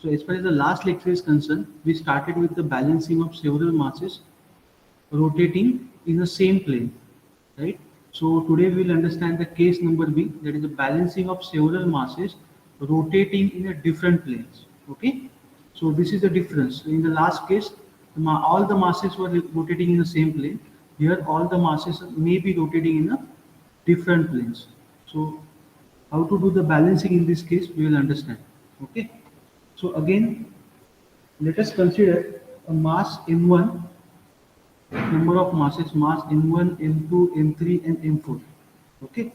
So as far as the last lecture is concerned, we started with the balancing of several masses rotating in the same plane, right? So today we will understand the case number B, that is the balancing of several masses rotating in a different planes. Okay, so this is the difference. In the last case, all the masses were rotating in the same plane. Here, all the masses may be rotating in a different planes. So how to do the balancing in this case, we will understand. Okay, so again, let us consider a mass m1, number of masses, mass m1, m2, m3 and m4. Okay,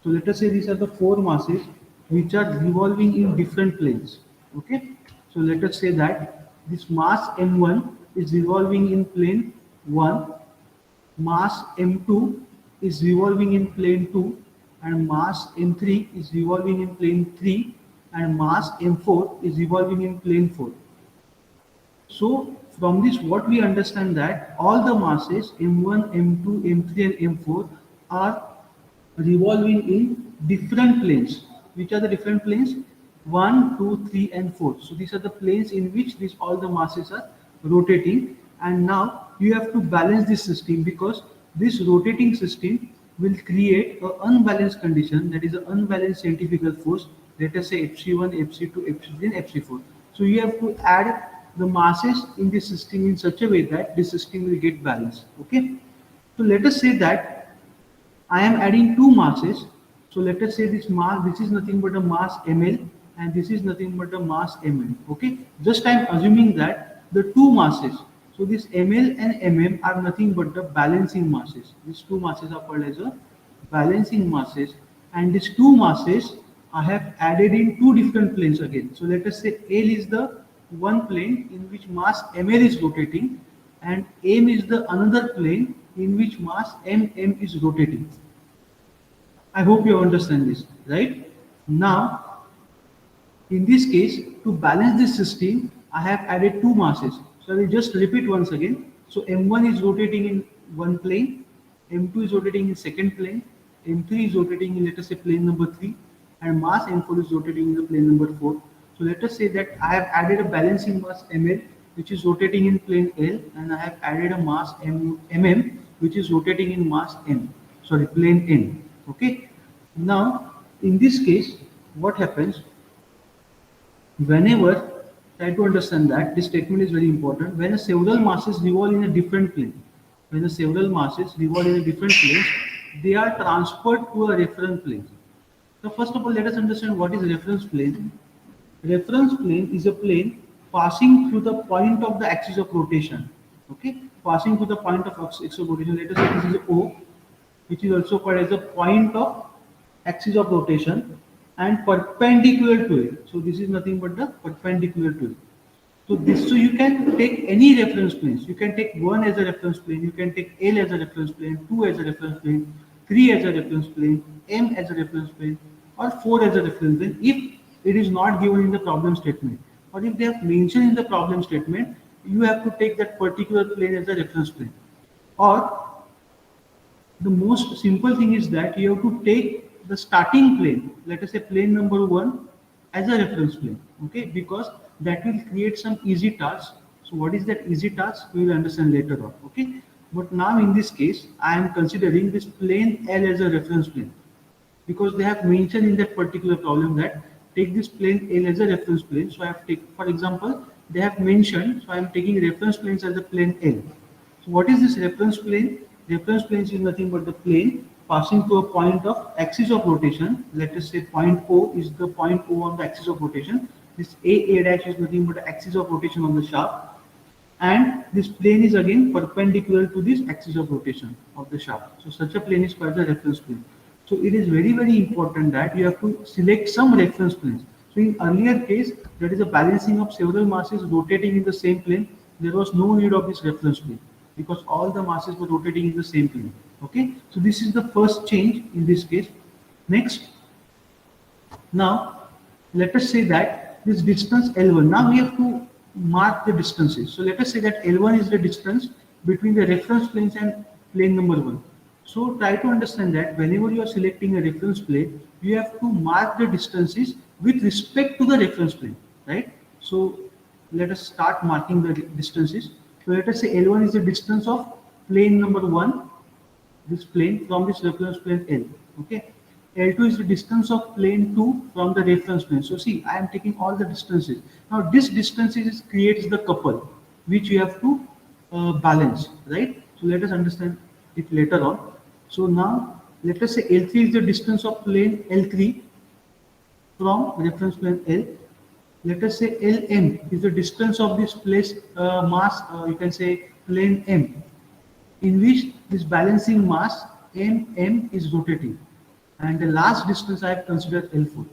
so let us say these are the four masses which are revolving in different planes. Okay, so let us say that this mass m1 is revolving in plane 1, mass m2 is revolving in plane 2, and mass m3 is revolving in plane 3, and mass m4 is revolving in plane 4. So from this what we understand that all the masses m1, m2, m3 and m4 are revolving in different planes. Which are the different planes? 1, 2, 3 and 4. So these are the planes in which these all the masses are rotating, and now you have to balance this system because this rotating system will create an unbalanced condition, that is an unbalanced centrifugal force. Let us say Fc1, Fc2, Fc3 and Fc4. So you have to add the masses in this system in such a way that this system will get balanced. Okay. So let us say that I am adding two masses. So let us say this mass, this is nothing but a mass ml, and this is nothing but a mass mn. Okay. Just I am assuming that the two masses, so this ml and mm are nothing but the balancing masses. These two masses are called as a balancing masses, and these two masses I have added in two different planes again. So let us say L is the one plane in which mass ml is rotating, and m is the another plane in which mass mm is rotating. I hope you understand this, right? Now, in this case, to balance this system, I have added two masses. So I will just repeat once again. So m1 is rotating in one plane, m2 is rotating in second plane, m3 is rotating in, let us say, plane number 3, and mass m4 is rotating in the plane number 4. So let us say that I have added a balancing mass ml which is rotating in plane L, and I have added a mass mm which is rotating in mass plane N. Okay. Now in this case, what happens whenever, try to understand that this statement is very important, when a several masses revolve in a different plane, when the several masses revolve in a different plane, they are transferred to a reference plane. So first of all, let us understand what is reference plane. Reference plane is a plane passing through the point of the axis of rotation. Okay, passing through the point of axis of rotation. Let us say this is O, which is also called as the point of axis of rotation, and perpendicular to it. So this is nothing but the perpendicular to it. So you can take any reference planes. You can take 1 as a reference plane. You can take L as a reference plane, 2 as a reference plane, 3 as a reference plane, M as a reference plane, or 4 as a reference plane if it is not given in the problem statement. Or if they have mentioned in the problem statement, you have to take that particular plane as a reference plane. Or the most simple thing is that you have to take the starting plane, let us say plane number 1, as a reference plane. Okay, because that will create some easy tasks. So what is that easy task, we will understand later on. Okay, but now in this case I am considering this plane L as a reference plane because they have mentioned in that particular problem that take this plane L as a reference plane. So I have taken, for example, they have mentioned, so I am taking reference planes as a plane L. So what is this reference plane? Reference plane is nothing but the plane passing through a point of axis of rotation. Let us say point O is the point O on the axis of rotation. This A dash is nothing but the axis of rotation on the shaft, and this plane is again perpendicular to this axis of rotation of the shaft. So such a plane is called the reference plane. So it is very, very important that you have to select some reference planes. So in earlier case, that is a balancing of several masses rotating in the same plane. There was no need of this reference plane because all the masses were rotating in the same plane. Okay, so this is the first change in this case. Next, now let us say that this distance L1. Now we have to mark the distances. So let us say that L1 is the distance between the reference planes and plane number 1. So try to understand that whenever you are selecting a reference plane, you have to mark the distances with respect to the reference plane, right? So let us start marking the distances. So let us say L1 is the distance of plane number 1, this plane from this reference plane L. Okay. L2 is the distance of plane 2 from the reference plane. So see, I am taking all the distances. Now this distances creates the couple which you have to balance, right? So let us understand it later on. So now let us say L3 is the distance of plane L3 from reference plane L. Let us say Lm is the distance of this place mass, you can say plane M, in which this balancing mass M is rotating. And the last distance I have considered L4.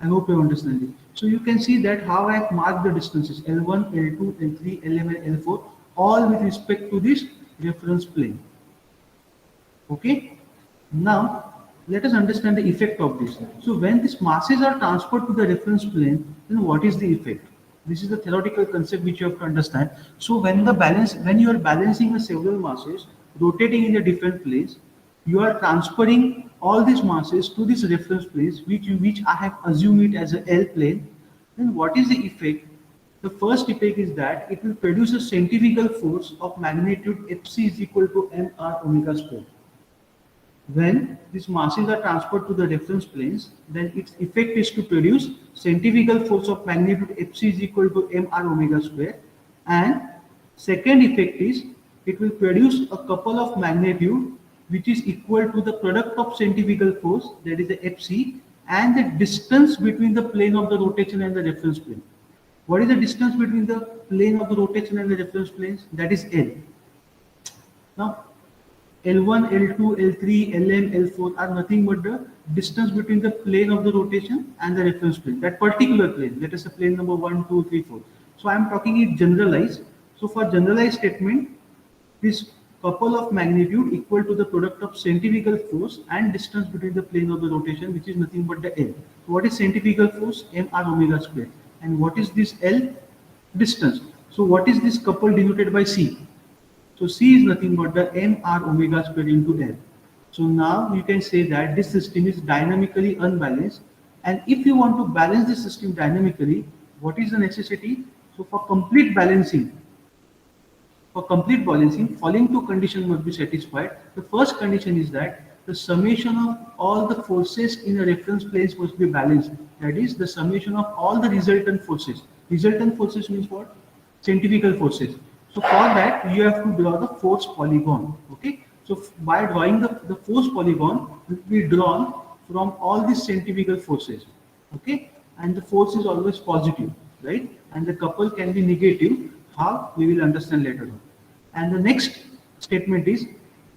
I hope you understand it. So you can see that how I have marked the distances L1, L2, L3, Lm and L4 all with respect to this reference plane. Okay. Now let us understand the effect of this. So when these masses are transferred to the reference plane, then what is the effect? This is the theoretical concept which you have to understand. So when you are balancing the several masses rotating in a different place, you are transferring all these masses to this reference place, which I have assumed it as a L plane. Then what is the effect? The first effect is that it will produce a centrifugal force of magnitude Fc is equal to mr omega square. When these masses are transferred to the reference planes, then its effect is to produce centrifugal force of magnitude Fc is equal to mr omega square. And second effect is it will produce a couple of magnitude which is equal to the product of centrifugal force, that is the Fc, and the distance between the plane of the rotation and the reference plane. What is the distance between the plane of the rotation and the reference planes? That is L. Now L1, L2, L3, Lm, L4 are nothing but the distance between the plane of the rotation and the reference plane, that particular plane. Let us say plane number 1, 2, 3, 4. So I am talking it generalized. So for generalized statement, this couple of magnitude equal to the product of centrifugal force and distance between the plane of the rotation, which is nothing but the L. So what is centrifugal force? Mr omega square. And what is this L? Distance. So what is this couple denoted by C? So C is nothing but the mr omega square into L. So now you can say that this system is dynamically unbalanced. And if you want to balance the system dynamically, what is the necessity? So for complete balancing, following two conditions must be satisfied. The first condition is that the summation of all the forces in a reference plane must be balanced. That is the summation of all the resultant forces. Resultant forces means what? Centrifugal forces. So for that you have to draw the force polygon. Okay. So by drawing the force polygon will be drawn from all these centrifugal forces. Okay. And the force is always positive, right? And the couple can be negative. How? We will understand later on. And the next statement is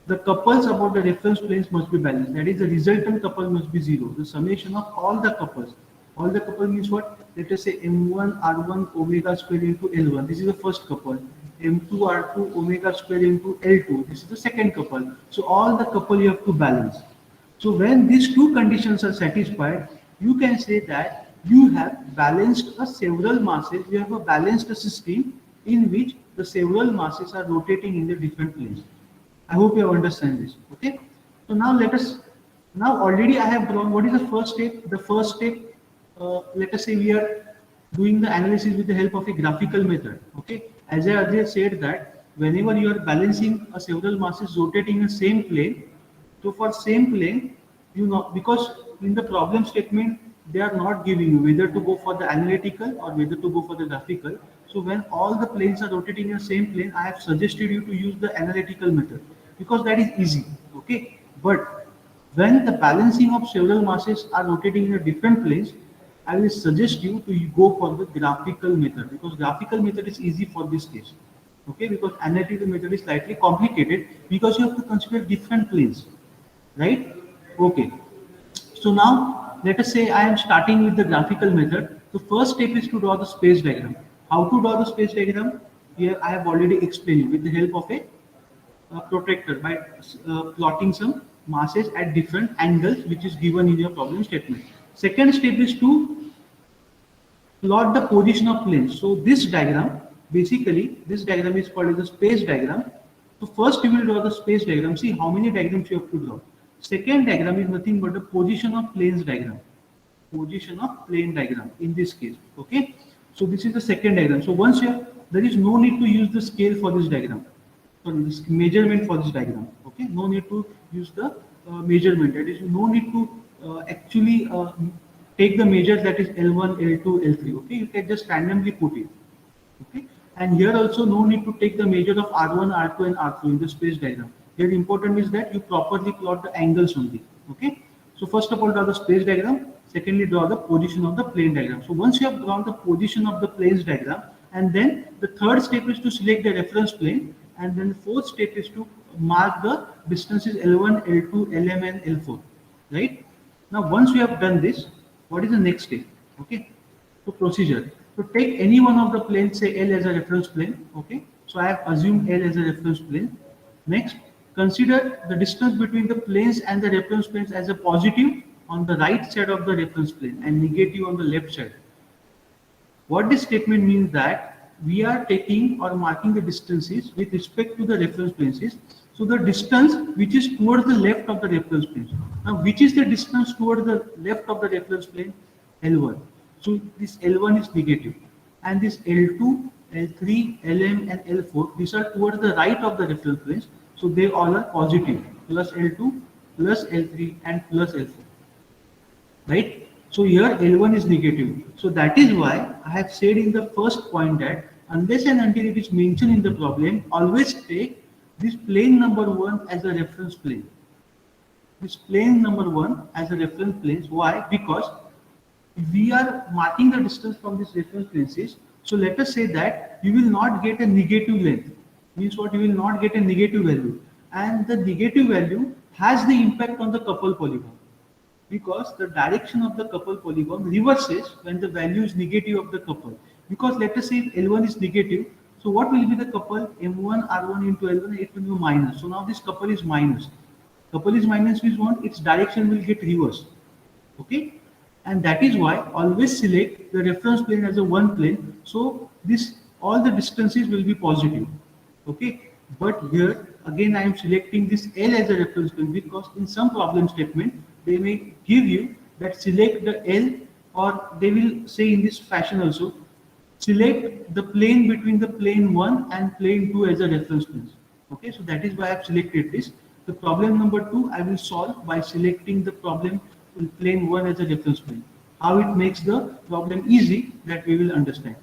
the couples about the reference planes must be balanced. That is, the resultant couple must be 0. The summation of all the couples. All the couple means what? Let us say M1 R1 omega square into L1. This is the first couple. M2 R2 omega square into L2. This is the second couple. So all the couple you have to balance. So when these two conditions are satisfied, you can say that you have balanced a several masses. You have a balanced system in which the several masses are rotating in the different planes. I hope you understand this. Okay. So now now already I have drawn what is the first step. The first step, let us say we are doing the analysis with the help of a graphical method. Okay. As I earlier said that whenever you are balancing a several masses rotating in the same plane, so for same plane, you know, because in the problem statement they are not giving you whether to go for the analytical or whether to go for the graphical. So when all the planes are rotating in the same plane, I have suggested you to use the analytical method because that is easy. Okay. But when the balancing of several masses are rotating in a different planes, I will suggest you to go for the graphical method because graphical method is easy for this case. Okay, because analytical method is slightly complicated because you have to consider different planes, right? Okay. So now let us say I am starting with the graphical method. The first step is to draw the space diagram. How to draw the space diagram? Here I have already explained with the help of a protractor by plotting some masses at different angles which is given in your problem statement. Second step is to plot the position of planes. So this diagram, basically this diagram is called as the space diagram. So first you will draw the space diagram. See how many diagrams you have to draw. Second diagram is nothing but the position of planes diagram. Position of plane diagram in this case. Okay. So this is the second diagram. So once you have, there is no need to use the scale for this diagram, for this measurement for this diagram. Okay, no need to use the measurement. That is, no need to actually take the measure, that is L1, L2, L3. Okay, you can just randomly put it. Okay, and here also no need to take the measure of R1, R2, and R3 in the space diagram. Here important is that you properly plot the angles only. Okay, so first of all draw the space diagram. Secondly, draw the position of the plane diagram. So once you have drawn the position of the planes diagram, and then the third step is to select the reference plane, and then the fourth step is to mark the distances L1, L2, LM, and L4. Right? Now once we have done this, what is the next step? Okay, so procedure. So take any one of the planes, say L as a reference plane. Okay, so I have assumed L as a reference plane. Next, consider the distance between the planes and the reference planes as a positive on the right side of the reference plane and negative on the left side. What this statement means that we are taking or marking the distances with respect to the reference planes. So the distance which is towards the left of the reference plane. Now which is the distance towards the left of the reference plane? L1. So this L1 is negative, and this L2, L3, LM, and L4, these are towards the right of the reference planes. So they all are positive, plus L2, plus L3, and plus L4. Right? So here L1 is negative. So that is why I have said in the first point that unless and until it is mentioned in the problem, always take this plane number 1 as a reference plane. This plane number 1 as a reference plane. Why? Because we are marking the distance from this reference places. So let us say that you will not get a negative length. Means what? You will not get a negative value. And the negative value has the impact on the couple polygon. Because the direction of the couple polygon reverses when the value is negative of the couple. Because let us say if L1 is negative, so what will be the couple? M1 R1 into L1, it will be minus. So now this couple is minus. Couple is minus means what? Its direction will get reversed. Okay? And that is why always select the reference plane as a one plane. So this all the distances will be positive. Okay? But here again I am selecting this L as a reference plane because in some problem statement they may give you that select the L, or they will say in this fashion also, select the plane between the plane 1 and plane 2 as a reference plane. Okay, so that is why I have selected this. The problem number 2 I will solve by selecting the problem in plane 1 as a reference plane. How it makes the problem easy, that we will understand.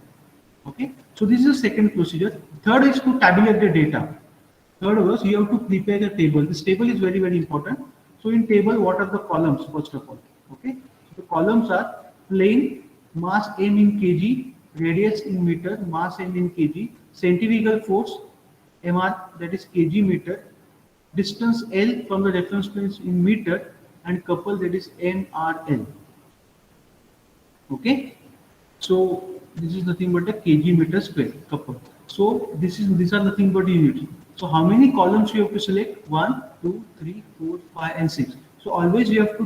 Okay, so this is the second procedure. Third is to tabulate the data. Third was you have to prepare a table. This table is very important. So in table, what are the columns first of all? Okay, so the columns are plane, mass m in kg, radius in meter, mass m in kg, centrifugal force mr, that is kg meter, distance L from the reference planes in meter, and couple, that is mrl. Okay, so this is nothing but a kg meter square couple. So these are nothing but units. So how many columns you have to select? 1, 2, 3, 4, 5, and 6. So always you have to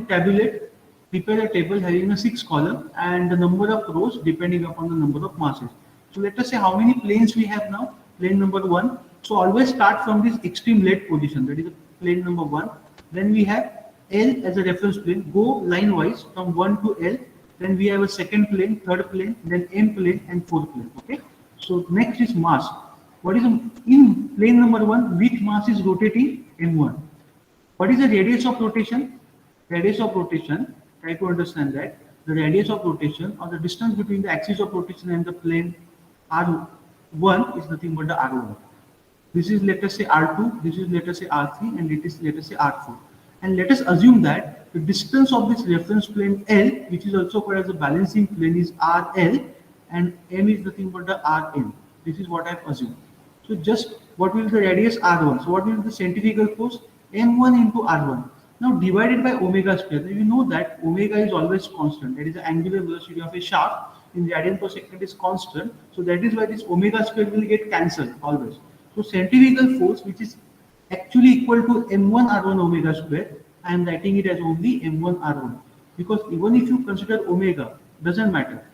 prepare a table having a 6 column and the number of rows depending upon the number of masses. So let us say how many planes we have now. Plane number 1. So always start from this extreme left position, that is plane number 1. Then we have L as a reference plane. Go line wise from 1 to L. Then we have a second plane, third plane, then M plane, and fourth plane. Okay. So next is mass. What is in plane number 1? Which mass is rotating? M1. What is the radius of rotation? Radius of rotation. Try to understand that the radius of rotation, or the distance between the axis of rotation and the plane R1, is nothing but the R1. This is, let us say, R2. This is, let us say, R3, and it is, let us say, R4. And let us assume that the distance of this reference plane L, which is also called as the balancing plane, is RL, and M is nothing but the Rn. This is what I have assumed. So just what will be the radius R1? So what will be the centrifugal force? M1 into R1. Now divided by omega square. Now you know that omega is always constant. That is the angular velocity of a shaft in radian per second is constant. So that is why this omega square will get cancelled always. So centrifugal force, which is actually equal to M1 R1 omega square, I am writing it as only M1 R1. Because even if you consider omega, doesn't matter.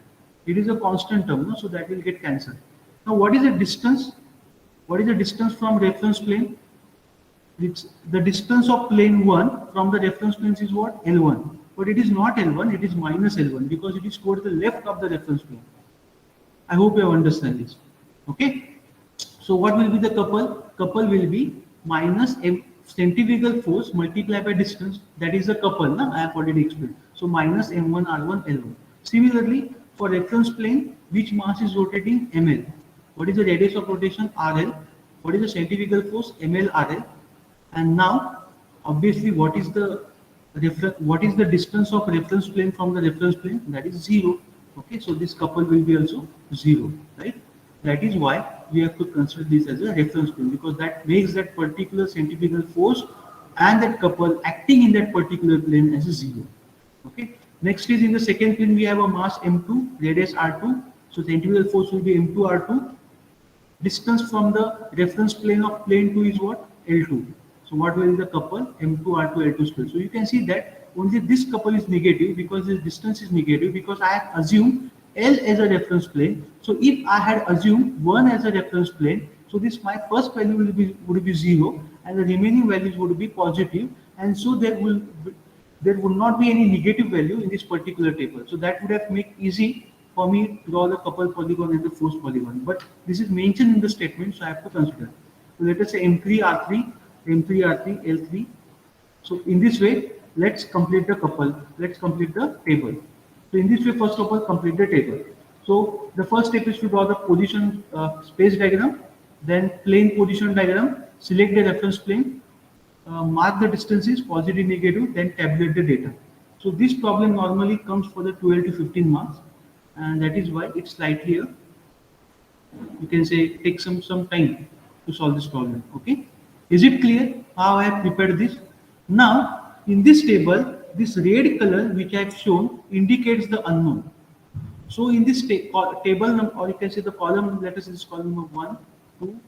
It is a constant term, no? So that will get cancelled. Now what is the distance? What is the distance from reference plane? It's the distance of plane 1 from the reference plane is what? L1. But it is not L1, it is minus L1 because it is toward the left of the reference plane. I hope you understand this. Okay. So what will be the couple? Couple will be minus m centrifugal force multiplied by distance. That is the couple. Na? I have already explained. So minus m1 r1 l1. Similarly, for reference plane, which mass is rotating? ml. What is the radius of rotation? rl. What is the centrifugal force? ml rl. And now, obviously, what is the distance of reference plane from the reference plane? That is 0. Okay, so this couple will be also 0, right? That is why we have to consider this as a reference plane, because that makes that particular centrifugal force and that couple acting in that particular plane as a 0. Okay. Next is in the second plane we have a mass m2, radius r2. So centrifugal force will be m2 r2. Distance from the reference plane of plane 2 is what? L2. So what will be the couple? M2 R2 L2 square. So you can see that only this couple is negative because this distance is negative, because I have assumed L as a reference plane. So if I had assumed 1 as a reference plane, so this my first value would be 0 and the remaining values would be positive, and so there would not be any negative value in this particular table. So that would have made easy for me to draw the couple polygon and the force polygon. But this is mentioned in the statement, so I have to consider. So let us say M3 R3, M3 R3 L3. So in this way, let's complete the couple. Let's complete the table. So in this way, first of all, complete the table. So the first step is to draw the position space diagram, then plane position diagram, select the reference plane, mark the distances, positive, negative, then tabulate the data. So this problem normally comes for the 12 to 15 marks, and that is why it's slightly you can say take some time to solve this problem. Okay, is it clear how I have prepared this? Now in this table, this red color which I have shown indicates the unknown. So in this table number, or you can say the column, let us say this column number 1, 2,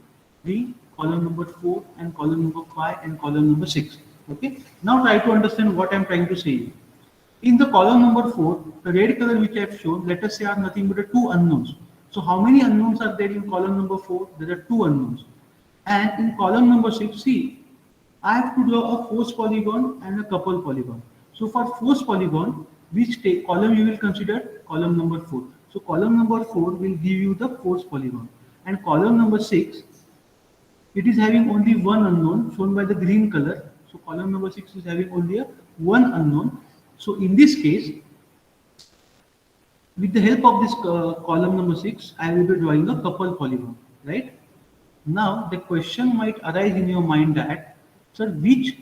3, column number 4, and column number 5, and column number 6. Okay. Now try to understand what I am trying to say. In the column number 4, the red color which I have shown, let us say are nothing but the two unknowns. So how many unknowns are there in column number 4? There are two unknowns. And in column number 6, see, I have to draw a force polygon and a couple polygon. So for force polygon, which column you will consider? Column number 4. So column number 4 will give you the force polygon. And column number 6, it is having only one unknown shown by the green color. So column number 6 is having only one unknown. So in this case, with the help of this column number 6, I will be drawing a couple polygon, right? Now the question might arise in your mind that, sir, which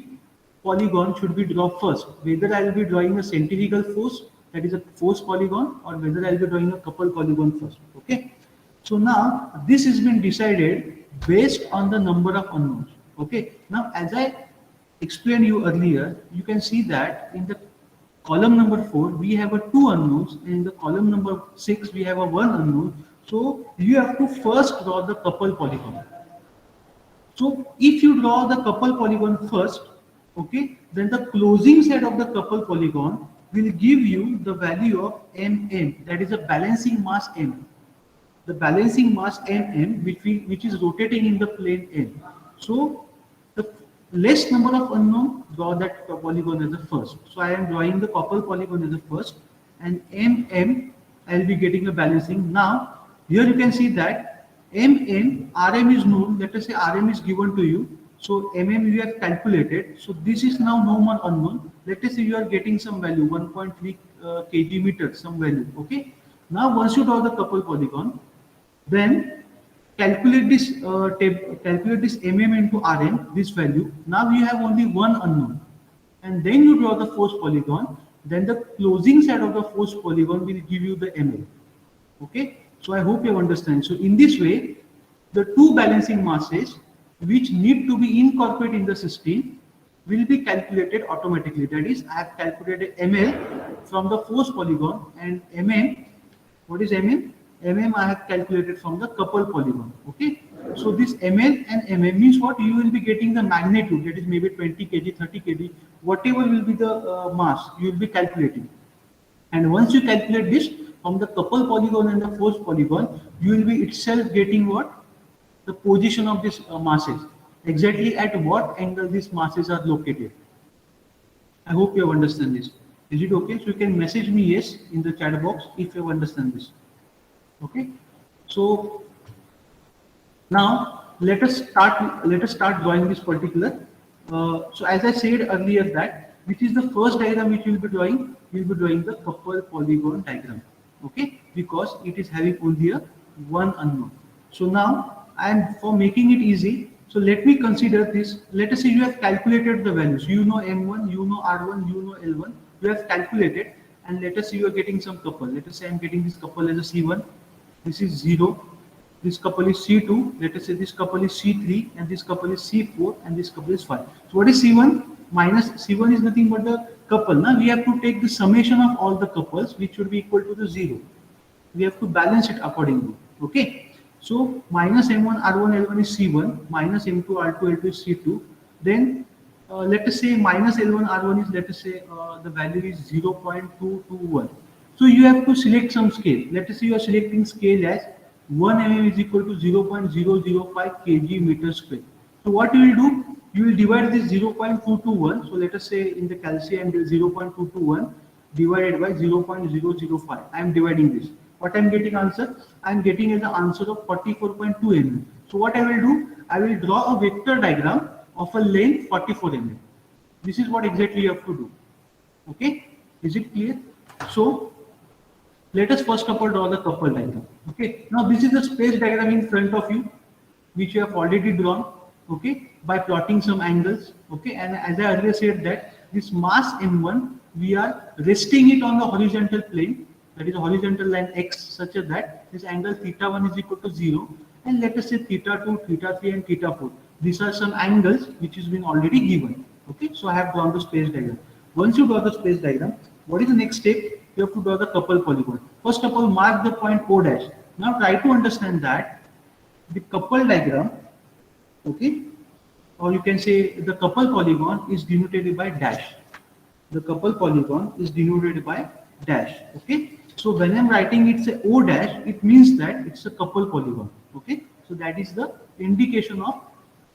polygon should we draw first? Whether I will be drawing a centrifugal force, that is a force polygon, or whether I will be drawing a couple polygon first. Okay. So now this has been decided based on the number of unknowns. Okay. Now as I explained you earlier, you can see that in the column number 4 we have a two unknowns, and in the column number 6 we have a one unknown. So you have to first draw the couple polygon. So if you draw the couple polygon first, okay, then the closing set of the couple polygon will give you the value of mm, that is a balancing mass m. The balancing mass mm which is rotating in the plane n. So the less number of unknown, draw that polygon as the first. So I am drawing the couple polygon as the first, and mm I will be getting a balancing. Now here you can see that Rm is known. Let us say Rm is given to you. So mm you have calculated. So this is now no more unknown. Let us say you are getting some value 1.3 kg meter, some value. Okay. Now once you draw the couple polygon, then calculate this mm into Rm, this value. Now you have only one unknown, and then you draw the force polygon. Then the closing set of the force polygon will give you the ml. Okay. So I hope you understand. So in this way, the two balancing masses which need to be incorporated in the system will be calculated automatically. That is, I have calculated ml from the force polygon, and mm, what is mm? Mm I have calculated from the couple polygon. Okay. So this ml and mm means what? You will be getting the magnitude, that is maybe 20 kg, 30 kg, whatever will be the mass, you will be calculating. And once you calculate this from the couple polygon and the force polygon, you will be itself getting what? The position of these masses, exactly at what angle these masses are located. I hope you have understand this. Is it okay? So you can message me yes in the chat box if you have understand this. Okay. So now let us start drawing this particular. So as I said earlier that which is the first diagram which we will be drawing? We will be drawing the couple polygon diagram. Okay, because it is having only a one unknown. So now, and for making it easy, so let me consider this. Let us say you have calculated the values. You know M1, you know R1, you know L1. You have calculated, and let us say you are getting some couple. Let us say I am getting this couple as a C1. This is 0. This couple is C2, let us say this couple is C3, and this couple is C4, and this couple is 5. So what is C1? Minus C1 is nothing but the couple. Now we have to take the summation of all the couples, which should be equal to the 0. We have to balance it accordingly. Okay. So minus M1 R1 L1 is C1, minus M2 R2 L2 is C2. Then let us say minus L1 R1 is, let us say the value is 0.221. So you have to select some scale. Let us say you are selecting scale as 1 mm is equal to 0.005 kg meter square. So what you will do? You will divide this 0.221. So let us say in the calcium 0.221 divided by 0.005. I am dividing this. What I am getting answer? I am getting as the answer of 44.2 mm. So what I will do? I will draw a vector diagram of a length 44 mm. This is what exactly you have to do. Okay? Is it clear? So let us first of all draw the couple diagram. Okay. Now this is the space diagram in front of you, which you have already drawn. Okay, by plotting some angles. Okay, and as I earlier said that this mass M1, we are resting it on the horizontal plane, that is a horizontal line X, such as that this angle theta 1 is equal to 0, and let us say theta 2, theta 3, and theta 4. These are some angles which has been already given. Okay, so I have drawn the space diagram. Once you draw the space diagram, what is the next step? You have to draw the couple polygon. First of all, mark the point O dash. Now try to understand that the couple diagram, okay, or you can say the couple polygon is denoted by dash. The couple polygon is denoted by dash. Okay, so when I'm writing it's a O dash, it means that it's a couple polygon. Okay, so that is the indication of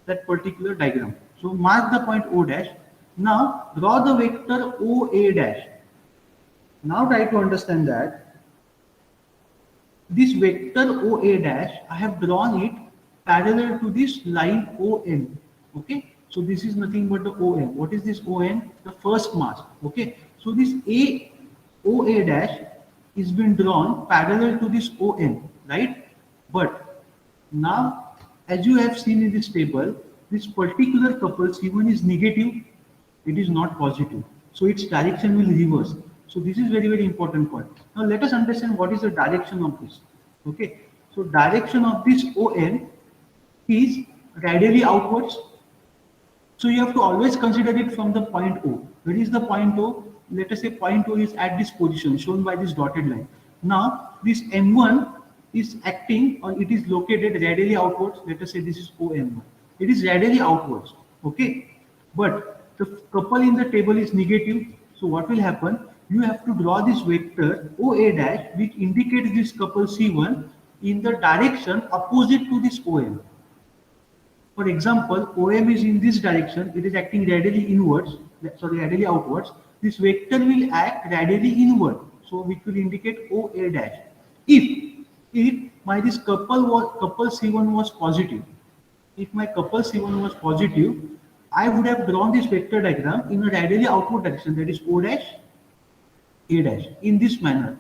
that particular diagram. So mark the point O dash. Now draw the vector OA dash. Now try to understand that this vector OA dash, I have drawn it parallel to this line ON. Okay, so this is nothing but the ON. What is this ON? The first mass. Okay, so this OA dash is been drawn parallel to this ON, right? But now, as you have seen in this table, this particular couple C1 is negative, it is not positive. So its direction will reverse. So this is very, very important point. Now let us understand what is the direction of this. Okay, so direction of this ON is radially outwards. So you have to always consider it from the point O. Where is the point O? Let us say point O is at this position shown by this dotted line. Now this M1 is acting, or it is located radially outwards. Let us say this is OM1. It is radially outwards. Okay, but the couple in the table is negative. So what will happen? You have to draw this vector OA dash, which indicates this couple C1 in the direction opposite to this OM. For example, OM is in this direction, it is acting radially inwards, radially outwards. This vector will act radially inward, so which will indicate OA dash. If my this couple C1 was positive, if my couple C1 was positive, I would have drawn this vector diagram in a radially outward direction, that is O dash, A dash, in this manner.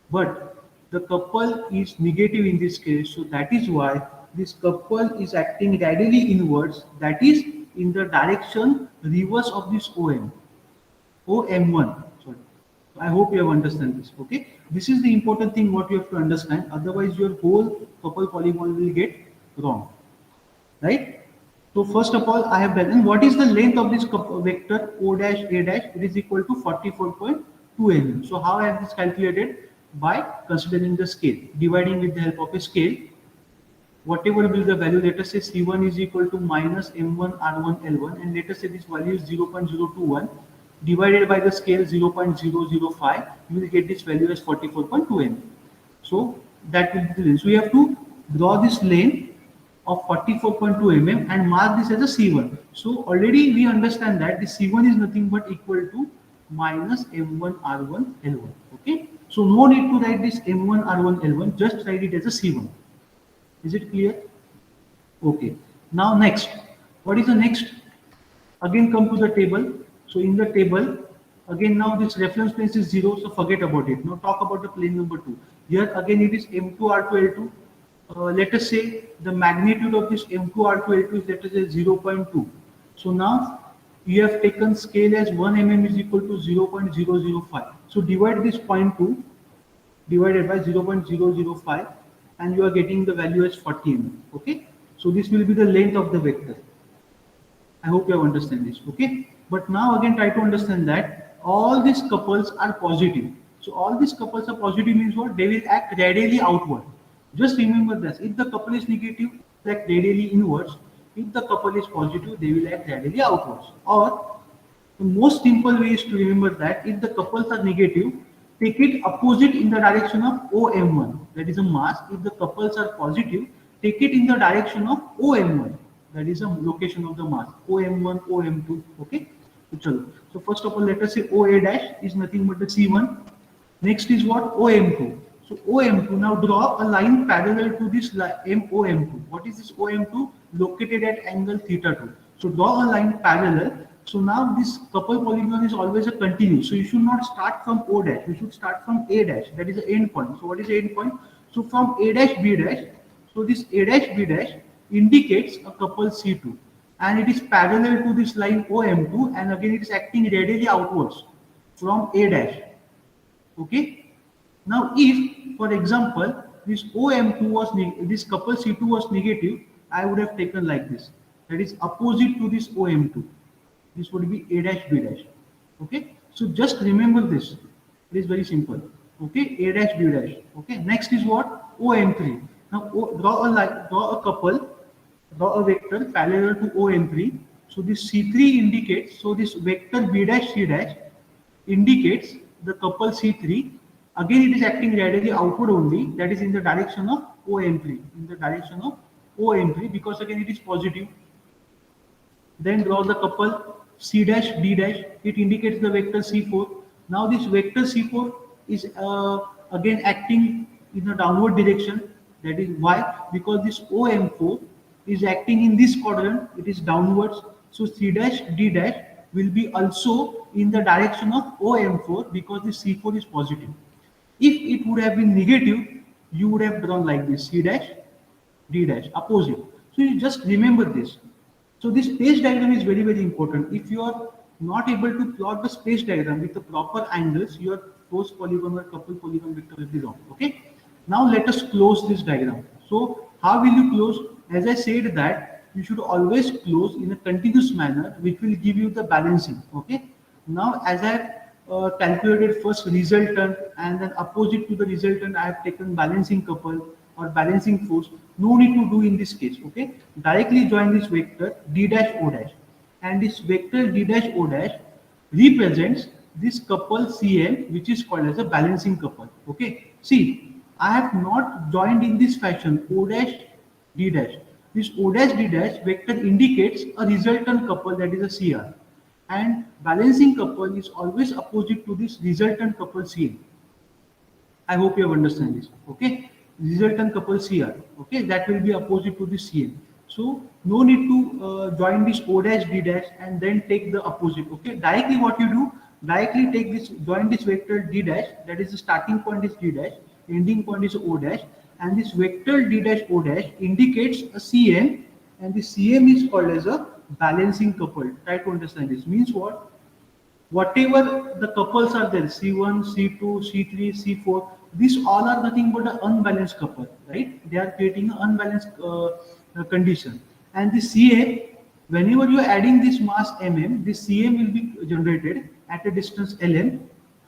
But the couple is negative in this case, so that is why this couple is acting radially inwards, that is in the direction reverse of this OM, OM1. Sorry. I hope you have understand this. Okay, this is the important thing what you have to understand. Otherwise, your whole couple polygon will get wrong, right? So first of all, I have done. And what is the length of this vector O dash A dash? It is equal to 44.2 mm. So how I have this calculated? By considering the scale, dividing with the help of a scale. Whatever will be the value, let us say C1 is equal to minus M1 R1 L1, and let us say this value is 0.021 divided by the scale 0.005, you will get this value as 44.2 mm. So that will be the length. So we have to draw this length of 44.2 mm and mark this as a C1. So already we understand that the C1 is nothing but equal to minus M1 R1 L1. Okay, so no need to write this M1 R1 L1, just write it as a C1. Is it clear? Okay. Now next, what is the next? Again come to the table. So in the table, again now this reference plane is 0, so forget about it. Now talk about the plane number 2. Here again it is M2R2L2. Let us say the magnitude of this M2R2L2 is, let us say, 0.2. So now you have taken scale as 1 mm is equal to 0.005. So divide this 0.2 divided by 0.005 and you are getting the value as 40 mm. Okay. So this will be the length of the vector. I hope you have understand this. Okay. But now again try to understand that all these couples are positive. So all these couples are positive means what? They will act radially outward. Just remember this. If the couple is negative, they act radially inwards. If the couple is positive, they will act radially outwards. Or the most simple way is to remember that if the couples are negative, take it opposite in the direction of OM1, that is a mass. If the couples are positive, take it in the direction of OM1, that is a location of the mass. OM1, OM2, okay? So first of all, let us say OA dash is nothing but the C1. Next is what? OM2. So OM2, now draw a line parallel to this OM2. What is this OM2? Located at angle theta 2. So draw a line parallel. So now this couple polygon is always a continuous. So you should not start from O dash. You should start from A dash. That is the end point. So what is the end point? So from A dash B dash. So this A dash B dash indicates a couple C2. And it is parallel to this line OM2. And again it is acting radially outwards from A dash. Okay. Now, if, for example, this OM2 was this couple C2 was negative, I would have taken like this. That is opposite to this OM2. This would be A dash B dash. Okay. So just remember this. It is very simple. Okay. A dash B dash. Okay. Next is what? OM3. Now draw a line, draw a couple, draw a vector parallel to OM3. So this C3 indicates. So this vector B dash C dash indicates the couple C3. Again, it is acting radially outward only, that is in the direction of OM3, in the direction of OM3, because again it is positive. Then draw the couple C dash D dash, it indicates the vector C4. Now this vector C4 is again acting in a downward direction, that is why? Because this OM4 is acting in this quadrant, it is downwards. So C dash D dash will be also in the direction of OM4 because the C4 is positive. If it would have been negative, you would have drawn like this, C dash, D dash, opposite. So you just remember this. So this space diagram is very, very important. If you are not able to plot the space diagram with the proper angles, your closed polygon or couple polygon vector will be wrong. Okay. Now let us close this diagram. So how will you close? As I said that you should always close in a continuous manner, which will give you the balancing. Okay. Now as I calculated first resultant and then opposite to the resultant I have taken balancing couple or balancing force. No need to do in this case. Okay. Directly join this vector D dash O dash, and this vector D dash O dash represents this couple CM, which is called as a balancing couple. Okay. See, I have not joined in this fashion O dash D dash. This O dash D dash vector indicates a resultant couple, that is a CR, and balancing couple is always opposite to this resultant couple CM. I hope you have understand this. Okay. Resultant couple CR. Okay. That will be opposite to this CM. So no need to join this O dash D dash and then take the opposite. Okay. Directly what you do, directly take this, join this vector D dash, that is the starting point is D dash, ending point is O dash, and this vector D dash O dash indicates a CM, and the CM is called as a balancing couple. Try to understand this. Means what? Whatever the couples are there, C1, C2, C3, C4, these all are nothing but an unbalanced couple, right? They are creating an unbalanced condition. And the CM, whenever you are adding this mass mm, this CM will be generated at a distance lm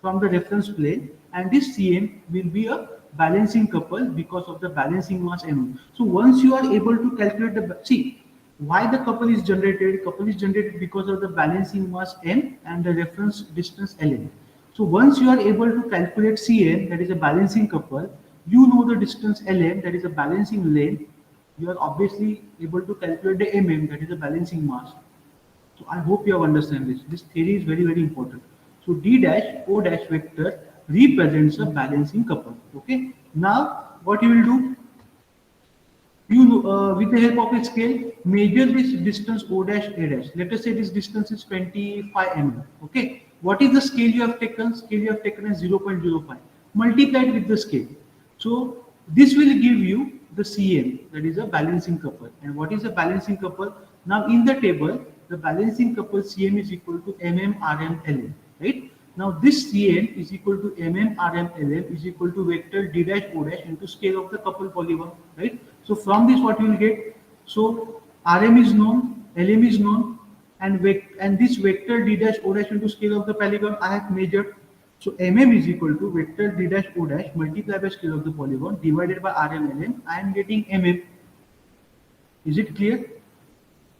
from the reference plane, and this CM will be a balancing couple because of the balancing mass mm. So once you are able to calculate the, see, why the couple is generated? Couple is generated because of the balancing mass m and the reference distance ln. So once you are able to calculate Cm, that is a balancing couple, you know the distance Lm, that is a balancing length. You are obviously able to calculate the mm, that is a balancing mass. So I hope you have understand this. This theory is very, very important. So D dash O dash vector represents a balancing couple. Okay. Now what you will do? with the help of a scale, measure this distance O dash A dash. Let us say this distance is 25 mm. Okay. What is the scale you have taken? Scale you have taken is 0.05. Multiplied with the scale. So this will give you the CM, that is a balancing couple. And what is a balancing couple? Now in the table, the balancing couple CM is equal to mm rm lm, right? Now this CM is equal to mm rm lm is equal to vector d dash o dash into scale of the couple polygon, right? So from this what you will get? So rm is known, lm is known, and this vector d dash o dash into scale of the polygon I have measured. So mm is equal to vector d dash o dash multiplied by scale of the polygon divided by rm lm. I am getting mm. Is it clear?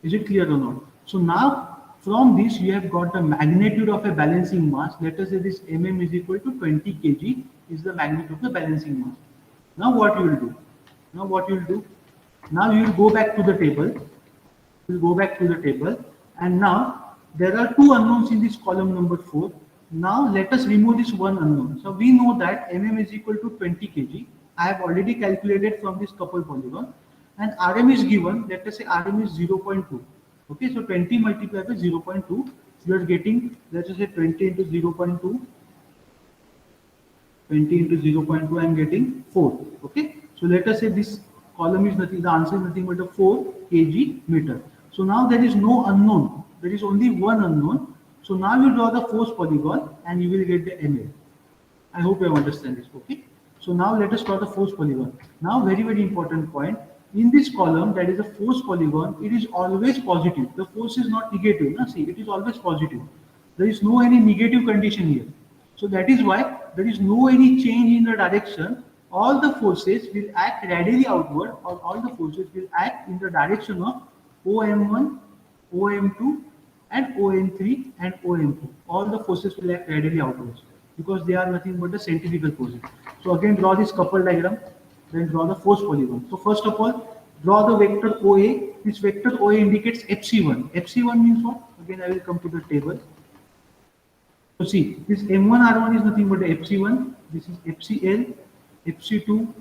Is it clear or not? So now from this you have got the magnitude of a balancing mass. Let us say this mm is equal to 20 kg is the magnitude of the balancing mass. Now what you will do? Now what you will do? Now you will go back to the table. You will go back to the table, and now there are two unknowns in this column number 4. Now let us remove this one unknown. So we know that mm is equal to 20 kg. I have already calculated from this couple polygon, and rm is given. Let us say rm is 0.2. Okay, so 20 multiplied by 0.2. You are getting, let us say 20 into 0.2. 20 into 0.2, I am getting 4. Okay, so let us say this column is nothing, the answer is nothing but a 4 kg meter. So now there is no unknown, there is only one unknown. So now you draw the force polygon and you will get the ML. I hope you understand this. Okay, so now let us draw the force polygon. Now very important point, in this column that is a force polygon, it is always positive. The force is not negative. No? See, it is always positive. There is no any negative condition here. So that is why there is no any change in the direction. All the forces will act radially outward, or all the forces will act in the direction of OM1, OM2 and OM3 and OM2. All the forces will act radially outwards because they are nothing but the centrifugal forces. So again draw this couple diagram, then draw the force polygon. So first of all, draw the vector OA. This vector OA indicates FC1. FC1 means what? Again I will come to the table. So see, this M1R1 is nothing but the FC1, this is FCL, FC2,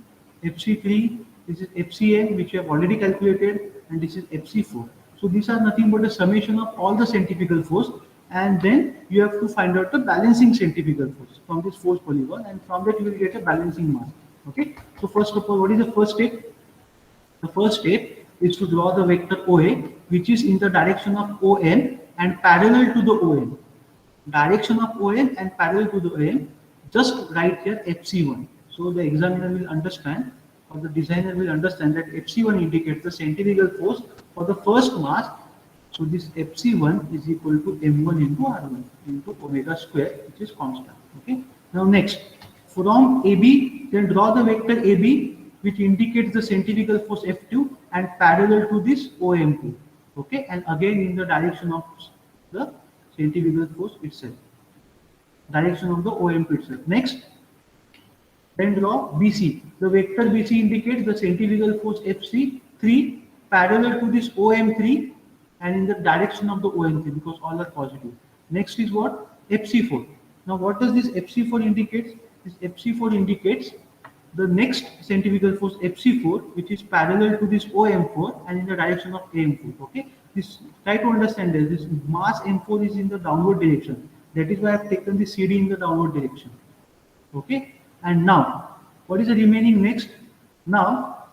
FC3, this is FCN which we have already calculated, and this is FC4. So these are nothing but the summation of all the centrifugal force, and then you have to find out the balancing centrifugal force from this force polygon, and from that you will get a balancing mass. Okay. So first of all, what is the first step? The first step is to draw the vector OA, which is in the direction of OM and parallel to the OM. Direction of OM and parallel to the OM, just write here FC1. So the examiner will understand, or the designer will understand, that FC1 indicates the centrifugal force for the first mass. So this FC1 is equal to M1 into R1 into omega square, which is constant. Okay. Now next, from AB, then draw the vector AB, which indicates the centrifugal force F2 and parallel to this OM2. Okay, and again in the direction of the centrifugal force itself, direction of the OM2 itself. Next, then draw BC. The vector BC indicates the centrifugal force FC3 parallel to this OM3 and in the direction of the OM3 because all are positive. Next is what? FC4. Now what does this FC4 indicate? This FC4 indicates the next centrifugal force FC4, which is parallel to this OM4 and in the direction of AM4. Okay, this, try to understand this mass M4 is in the downward direction. That is why I have taken the CD in the downward direction. Okay, and now what is the remaining next? Now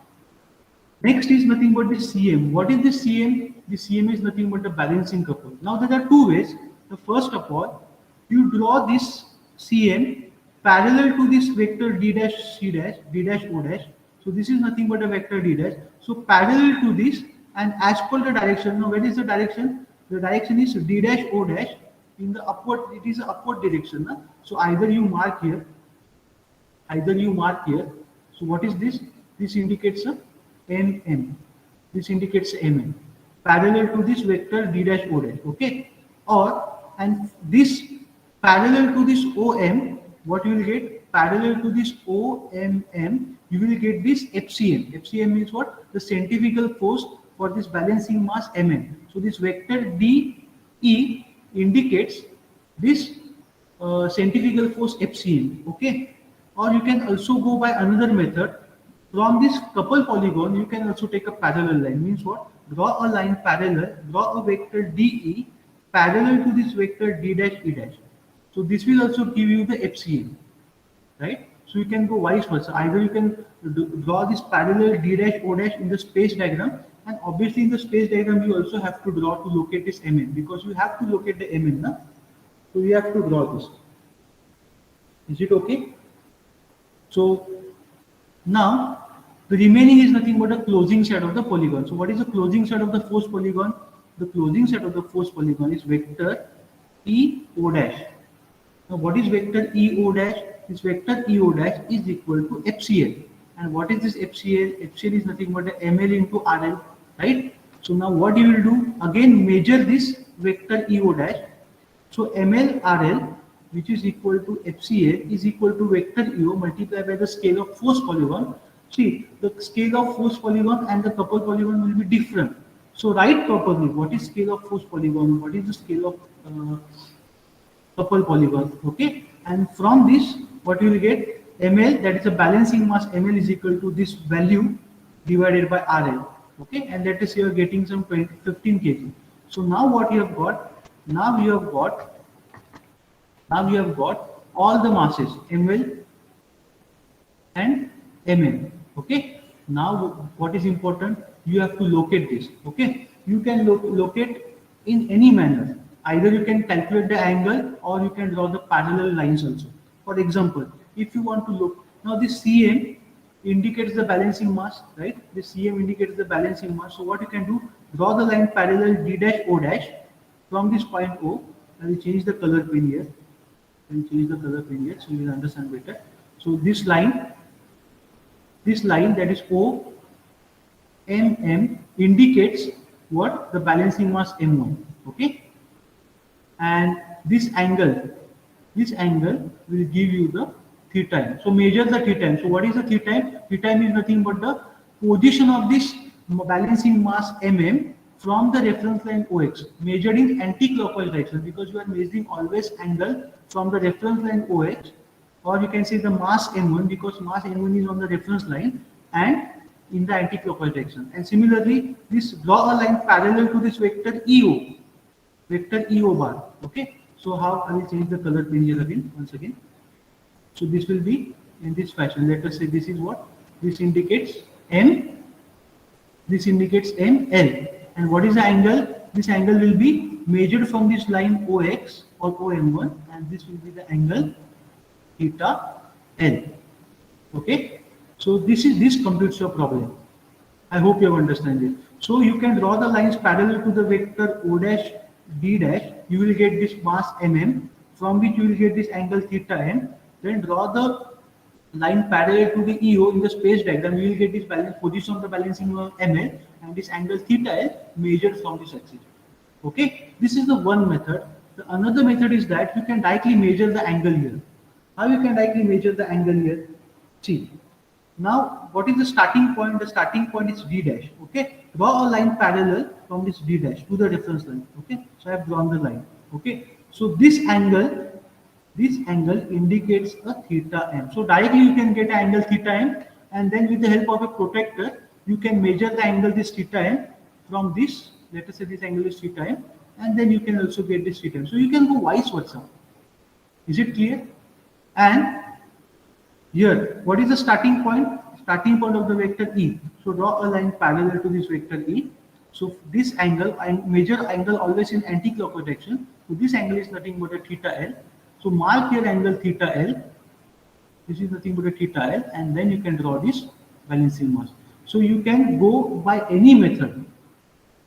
next is nothing but the CM. What is the CM? The CM is nothing but the balancing couple. Now there are two ways. The first of all, you draw this CM parallel to this vector d dash c dash, d dash o dash. So this is nothing but a vector d dash. So parallel to this, and as per the direction. Now where is the direction? The direction is d dash o dash in the upward. It is an upward direction. Na? So either you mark here. So what is this? This indicates a MM. This indicates MM. Parallel to this vector d dash o dash. Okay. Or, and this parallel to this OM. What you will get? Parallel to this OMM, you will get this FCM. FCM means what? The centrifugal force for this balancing mass MM. So this vector DE indicates this centrifugal force FCM. Okay. Or you can also go by another method. From this couple polygon, you can also take a parallel line. Means what? Draw a line parallel, draw a vector DE parallel to this vector D dash E dash. So this will also give you the FCA, right? So you can go vice versa. Either you can draw this parallel D dash O dash in the space diagram, and obviously in the space diagram you also have to draw to locate this MN, because you have to locate the MN, na? So you have to draw this. Is it okay? So now the remaining is nothing but a closing set of the polygon. So what is the closing set of the first polygon? The closing set of the first polygon is vector E O dash. Now what is vector E O dash? This vector E O dash is equal to FCL. And what is this FCL? FCL is nothing but a ML into RL, right? So now what you will do? Again measure this vector E O dash. So ML RL, which is equal to FCL, is equal to vector EO multiplied by the scale of first polygon. See, the scale of first polygon and the couple polygon will be different. So write properly what is scale of first polygon, what is the scale of couple polygon, okay? And from this, what you will get? ML, that is a balancing mass, ML is equal to this value divided by RL, okay? And let us say you are getting some 15 kg. So now what you have got? Now you have got all the masses ML and MN. Okay. Now what is important? You have to locate this. Okay. You can locate in any manner. Either you can calculate the angle or you can draw the parallel lines also. For example, if you want to look now, this CM indicates the balancing mass, right? This CM indicates the balancing mass. So what you can do? Draw the line parallel D dash O dash from this point O. I will change the color pen here. So you will understand better. So this line that is O MM indicates what? The balancing mass M1. Okay, and this angle will give you the theta m. So measure the theta m. So what is the theta m? Theta m is nothing but the position of this balancing mass MM from the reference line OX, measured in anti-clockwise direction, because you are measuring always angle from the reference line OX, or you can say the mass M1, because mass M1 is on the reference line and in the anti-clockwise direction. And similarly, this draw a line parallel to this vector EO bar. Okay. So how I will change the color pen here again, once again. So this will be in this fashion. Let us say this is what? This indicates M, this indicates ML. And what is the angle? This angle will be measured from this line OX or OM1, and this will be the angle theta L. Okay. So this completes your problem. I hope you have understand it. So you can draw the lines parallel to the vector O dash D dash. You will get this mass MM, from which you will get this angle theta M. Then draw the line parallel to the EO in the space diagram. You will get this balance position of the balancing of ML and this angle theta L measured from this axis. Okay, this is the one method. The another method is that you can directly measure the angle here. How you can directly measure the angle here? See, now what is the starting point? The starting point is D dash. Okay, draw a line parallel from this D dash to the reference line. Okay, so I have drawn the line. Okay, so this angle indicates a theta m. So directly you can get an angle theta m, and then with the help of a protractor, you can measure the angle this theta m from this. Let us say this angle is theta m, and then you can also get this theta m. So you can go vice versa. Is it clear? And here, what is the starting point? Starting point of the vector E. So draw a line parallel to this vector E. So this angle, and measure angle always in anti-clockwise direction. So this angle is nothing but a theta L. So mark here angle theta L. This is nothing but a theta L, and then you can draw this balancing mass. So you can go by any method.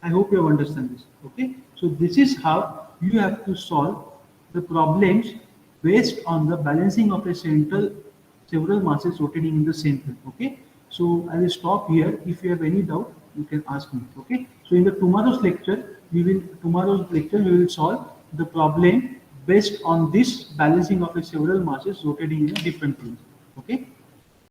I hope you have understand this. Okay. So this is how you have to solve the problems based on the balancing of a several masses rotating in the same plane. Okay. So I will stop here. If you have any doubt, you can ask me. Okay. So in the tomorrow's lecture, we will solve the problem based on this balancing of a several masses rotating in a different plane. Okay.